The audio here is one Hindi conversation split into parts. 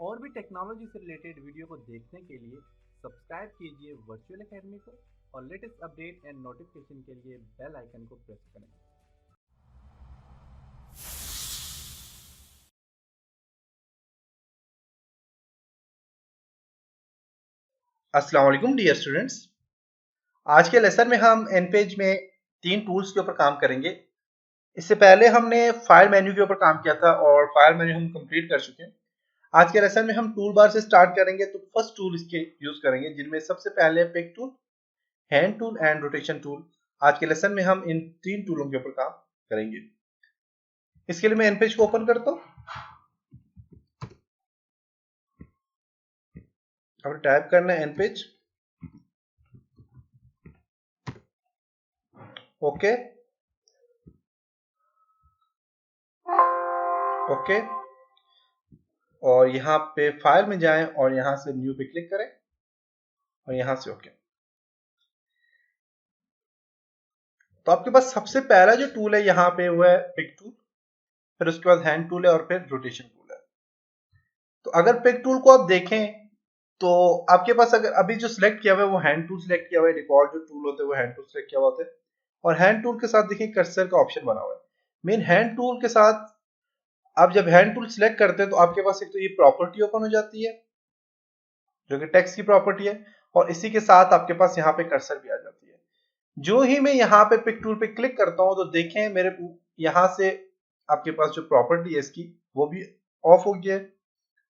और भी टेक्नोलॉजी से रिलेटेड वीडियो को देखने के लिए सब्सक्राइब कीजिए वर्चुअल एकेडमी को और लेटेस्ट अपडेट एंड नोटिफिकेशन के लिए बेल आइकन को प्रेस करें। अस्सलाम वालेकुम डियर स्टूडेंट्स। आज के लेसन में हम एनपेज में 3 टूल्स के ऊपर काम करेंगे। इससे पहले हमने फाइल मेन्यू के ऊपर काम किया था और फाइल मेन्यू हम कंप्लीट कर चुके हैं। आज के लेसन में हम टूल बार से स्टार्ट करेंगे। तो फर्स्ट टूल इसके यूज करेंगे, जिनमें सबसे पहले pick tool, hand tool and rotation tool. आज के लेसन में हम इन 3 टूलों के ऊपर काम करेंगे। इसके लिए मैं एनपेज को ओपन करता हूँ। अब टाइप करना है एनपेज। ओके ओके, और यहाँ पे फाइल में जाएं और यहाँ से न्यू पे क्लिक करें और यहाँ से ओके। तो आपके पास सबसे पहला जो टूल है यहाँ पे वो है पिक टूल, फिर उसके बाद हैंड टूल है और फिर रोटेशन टूल है। तो अगर पिक टूल को आप देखें तो आपके पास अगर अभी जो सिलेक्ट किया हुआ है वो हैंड टूल सिलेक्ट किया हुआ है। डिफॉल्ट जो टूल होते हैं वो हैंड टूल सिलेक्ट किया हुआ होता है और हैंड टूल के साथ देखिए कर्सर का ऑप्शन बना हुआ है। मेन हैंड टूल के साथ आप जब हैंड टूल सिलेक्ट करते हैं तो आपके पास एक तो ये प्रॉपर्टी ओपन हो जाती है जो कि टेक्स्ट की प्रॉपर्टी है, और इसी के साथ आपके पास यहाँ पे कर्सर भी आ जाती है। जो ही मैं यहाँ पे पिक टूल पे क्लिक करता हूँ तो देखें मेरे यहाँ से आपके पास जो प्रॉपर्टी है इसकी वो भी ऑफ हो गया,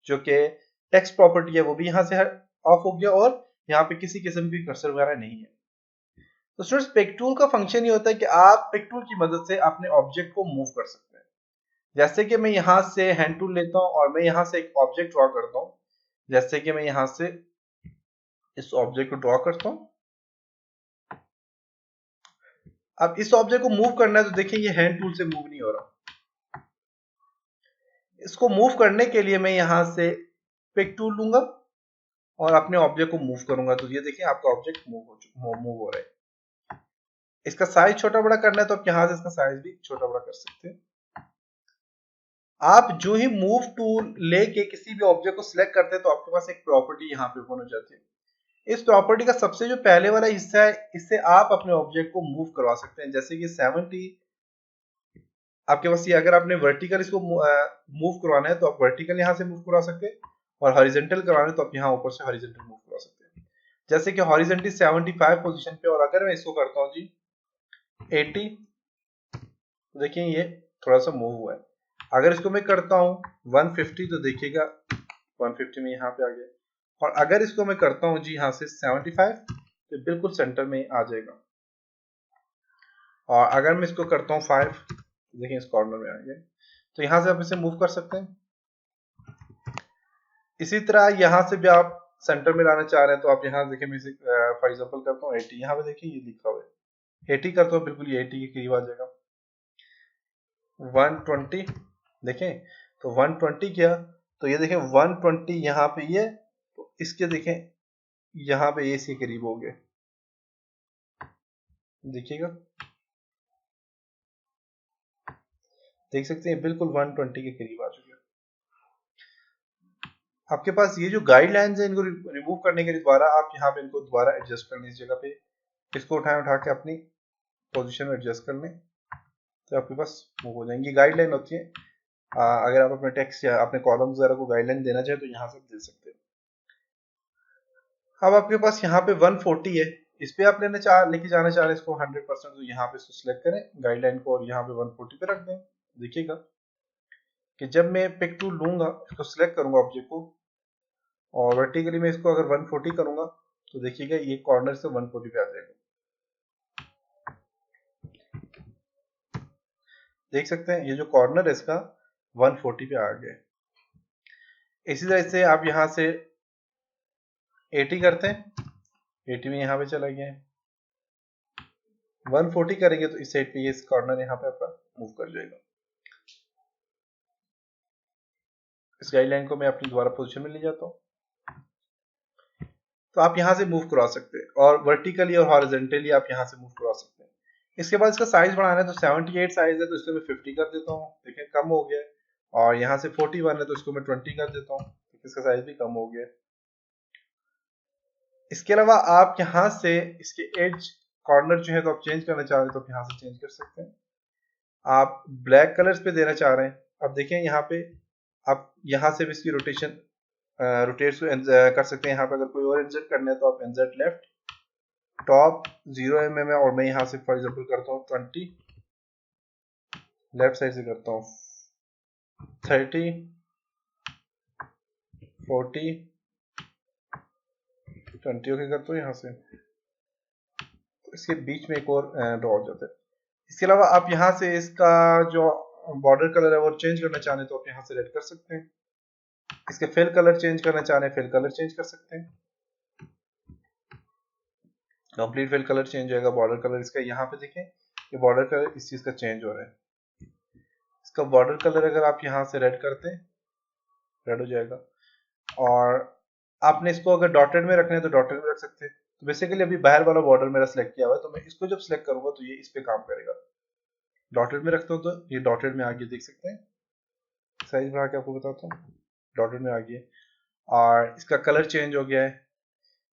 जो कि टेक्स्ट प्रॉपर्टी है वो भी यहाँ से ऑफ हो गया और यहाँ पे किसी किस्म की कर्सर वगैरह नहीं है। तो स्टूडेंट्स, पिक टूल का फंक्शन ये होता है कि आप पिक टूल की मदद से अपने ऑब्जेक्ट को मूव कर सकते हैं। जैसे कि मैं यहाँ से हैंड टूल लेता हूँ और मैं यहाँ से एक ऑब्जेक्ट ड्रॉ करता हूँ। जैसे कि मैं यहाँ से इस ऑब्जेक्ट को ड्रॉ करता हूँ। अब इस ऑब्जेक्ट को मूव करना है तो देखिए ये हैंड टूल से मूव नहीं हो रहा। इसको मूव करने के लिए मैं यहाँ से पिक टूल लूंगा और अपने ऑब्जेक्ट को मूव करूंगा तो ये देखिए आपका ऑब्जेक्ट मूव हो रहा है। इसका साइज छोटा बड़ा करना है तो आप यहाँ से इसका साइज भी छोटा बड़ा कर सकते हैं। आप जो ही मूव टूल लेके किसी भी ऑब्जेक्ट को सिलेक्ट करते हैं तो आपके पास एक प्रॉपर्टी यहाँ पे ओपन हो जाती है। इस प्रॉपर्टी का सबसे जो पहले वाला हिस्सा है, इससे आप अपने ऑब्जेक्ट को मूव करवा सकते हैं। जैसे कि 70 आपके पास ये, अगर आपने वर्टिकल इसको मूव करवाना है तो आप वर्टिकल यहाँ से मूव करवा सकते हैं और हॉरिजॉन्टल करवाना है तो आप यहाँ ऊपर से हॉरिजॉन्टल मूव करवा सकते हैं। जैसे कि हॉरिजॉन्टल 75 पोजीशन पे, और अगर मैं इसको करता हूँ जी 80 तो देखिए ये थोड़ा सा मूव हुआ है। अगर इसको मैं करता हूँ 150 तो देखिएगा 150 में यहाँ पे आ गया, और अगर इसको मैं करता हूँ जी यहाँ से 75 तो बिल्कुल सेंटर में आ जाएगा, और अगर मैं इसको करता हूँ 5 तो देखिए इस कॉर्नर में आ गया। तो यहाँ से आप इसे मूव कर सकते हैं। इसी तरह यहाँ से भी आप सेंटर में लाना चाह रहे हैं तो आप यहाँ देखिए, मैं फॉर एग्जाम्पल करता हूँ 80, यहाँ पे देखिए ये लिखा हुआ है 80 करता हूँ, बिल्कुल ये 80 के करीब आ जाएगा। 120 देखें तो 120 किया तो ये देखें 120 यहाँ पे ये, तो इसके देखें यहाँ पे ये इसके करीब हो गए, देखिएगा देख सकते हैं बिल्कुल 120 के करीब आ चुके हैं। आपके पास ये जो गाइडलाइंस है इनको रिमूव करने के द्वारा आप यहाँ पे इनको दोबारा एडजस्ट कर लें। इस जगह पे इसको उठा के अपनी पोजीशन में एडजस्ट कर लें तो आपके पास मूव हो जाएंगी। गाइडलाइन होती है, अगर आप अपने टेक्स्ट या अपने कॉलम्स वगैरह को गाइडलाइन देना चाहें तो यहाँ से दे सकते हैं। अब आपके पास यहाँ पे 140 है, इस पे आप लेके जाना चाह रहे हैं इसको 100%, तो यहाँ पे इसको सिलेक्ट करें गाइडलाइन को और यहाँ पे 140 पे रख दें। देखिएगा कि जब मैं पिक टूल लूंगा, इसको सिलेक्ट करूंगा ऑब्जेक्ट को और वर्टिकली मैं इसको अगर 140 करूंगा तो देखिएगा ये कॉर्नर से 140 पे आ जाएगा। देख सकते हैं ये जो कॉर्नर है इसका 140 पे आ गया। इसी तरह से आप यहाँ से 80 करते हैं, 80 में यहाँ पे चला गया है। 140 करेंगे तो इस साइड पे ये इस कॉर्नर यहाँ पे आपका मूव कर जाएगा। इस गाइडलाइन को मैं अपनी दोबारा पोजीशन में ले जाता हूँ तो आप यहाँ से मूव करवा सकते हैं, और वर्टिकली और हॉरिजॉन्टली आप यहाँ से मूव करवा सकते हैं। इसके बाद इसका साइज बढ़ाना है तो 78 साइज है तो इसको मैं 50 कर देता हूँ, देखिए कम हो गया है। और यहाँ से 41 है तो इसको मैं 20 कर देता हूँ, इसका साइज भी कम हो गया। इसके अलावा आप यहाँ से इसके एज कॉर्नर जो है तो आप चेंज करना चाह रहे हैं तो आप यहाँ से चेंज कर सकते हैं। आप ब्लैक कलर्स पे देना चाह रहे हैं, अब देखें यहाँ पे आप यहाँ से भी इसकी रोटेशन रोटेट कर सकते हैं। यहाँ पे अगर कोई और इंसर्ट करना है तो आप इंसर्ट लेफ्ट टॉप 0 mm है और मैं यहाँ से फॉर एग्जांपल करता हूँ 20, लेफ्ट साइड से करता हूँ 30, 40, 20 ओके करता हूँ यहाँ से, तो इसके बीच में एक और ड्रॉ हो जाता है। इसके अलावा आप यहाँ से इसका जो बॉर्डर कलर है वो चेंज करना चाह रहे हैं तो आप यहाँ से रेड कर सकते हैं। इसके फिल कलर चेंज करना चाह रहे हैं, फिल कलर चेंज कर सकते हैं, कंप्लीट फिल कलर चेंज होगा। बॉर्डर कलर इसका यहाँ पे देखें कि बॉर्डर कलर इस चीज का चेंज हो रहा है। इसका बॉर्डर कलर अगर आप यहाँ से रेड करते हैं रेड हो जाएगा, और आपने इसको अगर डॉटेड में रखना है तो डॉटेड में रख सकते हैं। तो बेसिकली अभी बाहर वाला बॉर्डर मेरा सिलेक्ट किया हुआ है तो मैं इसको जब सिलेक्ट करूंगा तो ये इस पे काम करेगा। डॉटेड में रखता हूँ तो ये डॉटेड में आ गया, देख सकते हैं, साइज बढ़ा के आपको बताता हूँ, डॉटेड में आ गया और इसका कलर चेंज हो गया है।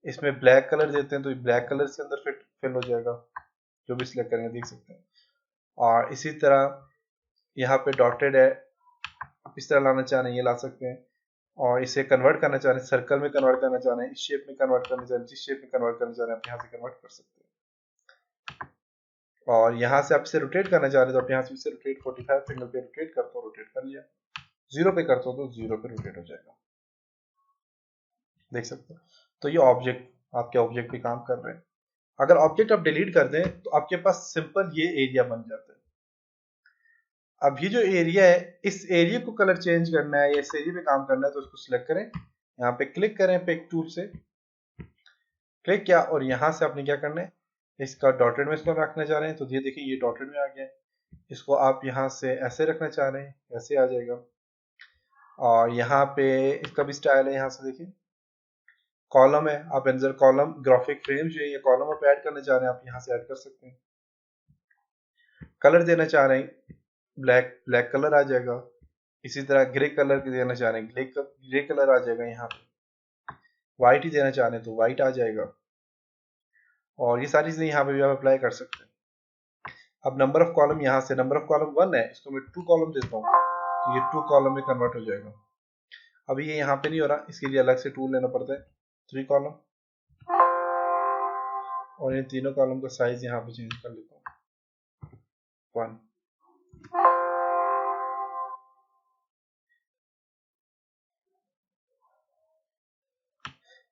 इसमें ब्लैक कलर देते हैं तो ब्लैक कलर के अंदर फिल हो जाएगा जो भी सिलेक्ट करेंगे, देख सकते हैं। और इसी तरह यहाँ पे डॉटेड है, आप इस तरह लाना चाह रहे हैं ये ला सकते हैं, और इसे कन्वर्ट करना चाह रहे हैं, सर्कल में कन्वर्ट करना चाह रहे हैं, इस शेप में कन्वर्ट करना चाह रहे हैं, जिस शेप में कन्वर्ट करना चाह रहे हैं आप यहाँ से कन्वर्ट कर सकते हैं। और यहाँ से आप इसे रोटेट करना चाह रहे हैं तो आप यहाँ से इसे रोटेट 45 एंगल पे रोटेट करता हूँ, रोटेट कर लिया, 0 पे करता हूँ तो 0 पे रोटेट हो जाएगा, देख सकते हैं। तो ये ऑब्जेक्ट आपके ऑब्जेक्ट पे काम कर रहे हैं। अगर ऑब्जेक्ट आप डिलीट कर दें तो आपके पास सिंपल ये एरिया बन जाता है। अब ये जो एरिया है इस एरिया को कलर चेंज करना है या इस एरिया पे काम करना है तो उसको सिलेक्ट करें, यहाँ पे क्लिक करें पिक टूल से, क्लिक किया और यहाँ से आपने क्या करना है, इसका डॉटेड में इसको रखना चाह रहे हैं तो ये देखिए ये डॉटेड में आ गया है। इसको आप यहाँ से ऐसे रखना चाह रहे हैं ऐसे आ जाएगा, और यहाँ पे इसका भी स्टाइल है, यहाँ से देखिए कॉलम है, आप इंसर्ट कॉलम ग्राफिक फ्रेम जो है ये कॉलम आप ऐड करना चाह रहे हैं आप यहाँ से ऐड कर सकते हैं। कलर देना चाह रहे हैं ब्लैक कलर आ जाएगा, इसी तरह ग्रे कलर देना चाह रहे हैं ग्रे कलर आ जाएगा, यहाँ पे व्हाइट ही देना चाह रहे हैं तो व्हाइट आ जाएगा, और ये सारी चीजें यहाँ पे भी आप अप्लाई कर सकते हैं। अब नंबर ऑफ कॉलम यहाँ से नंबर ऑफ कॉलम 1 है, इसको मैं 2 कॉलम देता हूँ तो ये 2 कॉलम में कन्वर्ट हो जाएगा। अभी ये यहाँ पे नहीं हो रहा, इसके लिए अलग से टूल लेना पड़ता है, 3 कॉलम, और इन तीनों कॉलम का साइज यहाँ पे चेंज कर लेता हूँ 1।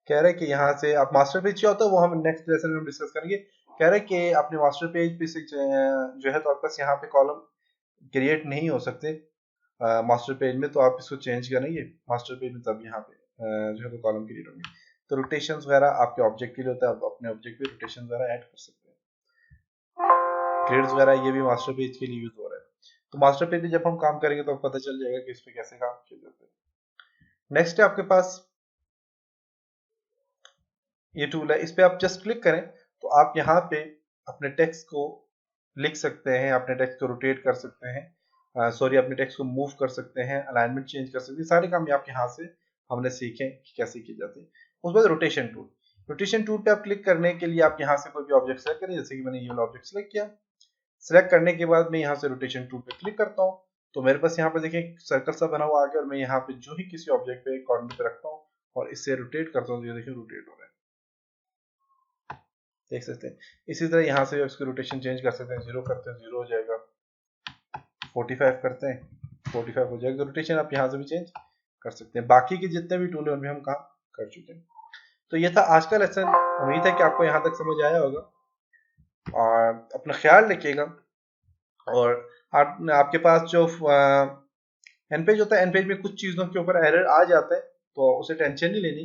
कह रहे कि यहाँ से आप मास्टर पेज क्या होता है वो हम नेक्स्ट लेसन में हम डिस्कस करेंगे। कह रहे कि अपने मास्टर पेज पे से जो है तो आपके पास यहाँ पे कॉलम क्रिएट नहीं हो सकते मास्टर पेज में, तो आप इसको चेंज करेंगे मास्टर पेज में तब यहाँ पे जो है तो कॉलम क्रिएट होंगे। तो रोटेशन वगैरह आपके ऑब्जेक्ट के लिए होता है, आप अपने ऑब्जेक्ट पे रोटेशन वगैरह ऐड कर सकते हैं। ग्रिड्स वगैरह ये भी मास्टर पेज के लिए यूज हो रहा है। तो मास्टर पेज पे जब हम काम करेंगे तो पता चल जाएगा कि इस पे कैसे काम किया जाता है। नेक्स्ट है आपके पास ये टूल है, इस पे आप जस्ट क्लिक करें तो आप यहाँ पे अपने टेक्स्ट को लिख सकते हैं, अपने टेक्स्ट को रोटेट कर सकते हैं, सॉरी अपने टेक्स्ट को मूव कर सकते हैं, अलाइनमेंट चेंज कर सकते हैं, सारे काम आप यहाँ से हमने सीखे कि कैसे किए जाते हैं। उसके बाद रोटेशन टूल, रोटेशन टूल पे आप क्लिक करने के लिए आप यहाँ से कोई भी ऑब्जेक्ट सेलेक्ट करें, जैसे कि मैंने ये वाला ऑब्जेक्ट सेलेक्ट किया। सेलेक्ट करने के बाद मैं यहाँ से रोटेशन टूल पे क्लिक करता हूँ तो मेरे पास यहाँ पे देखें सर्कल सा बना हुआ आ गया, और मैं यहाँ पे जो ही किसी ऑब्जेक्ट पे कॉर्नर पे रखता हूँ और इससे रोटेट करता हूँ, ये देखिए रोटेट हो रहा है, देख सकते हैं। इसी तरह यहाँ से इसकी रोटेशन चेंज कर सकते हैं, 0 करते हैं 0 हो जाएगा, 45 करते हैं 45 हो जाएगा, रोटेशन आप यहाँ से भी चेंज कर सकते हैं। बाकी के जितने भी टूल है उनमें हम काम कर चुके हैं। तो ये था आज का लेसन, उम्मीद है कि आपको यहाँ तक समझ आया होगा, और अपना ख्याल रखिएगा। और आपके पास जो एन पेज होता है, एन पेज में कुछ चीज़ों के ऊपर एरर आ जाता है तो उसे टेंशन नहीं लेनी,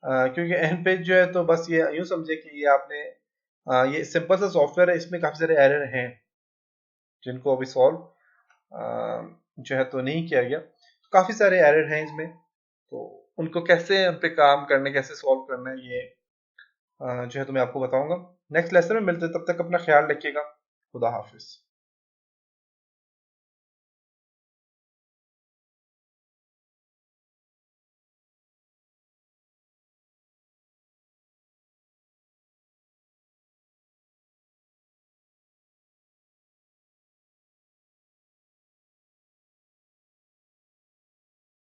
क्योंकि एन पेज जो है तो बस ये यूँ समझे कि ये आपने ये सिंपल सा सॉफ्टवेयर है, इसमें काफ़ी सारे एरर हैं जिनको अभी सॉल्व जो है तो नहीं किया गया, काफ़ी सारे एरर हैं इसमें, तो उनको कैसे उन पे काम करने कैसे सॉल्व करना है ये जो है तो मैं आपको बताऊंगा नेक्स्ट लेसन में। मिलते, तब तक अपना ख्याल रखिएगा। खुदा हाफिज।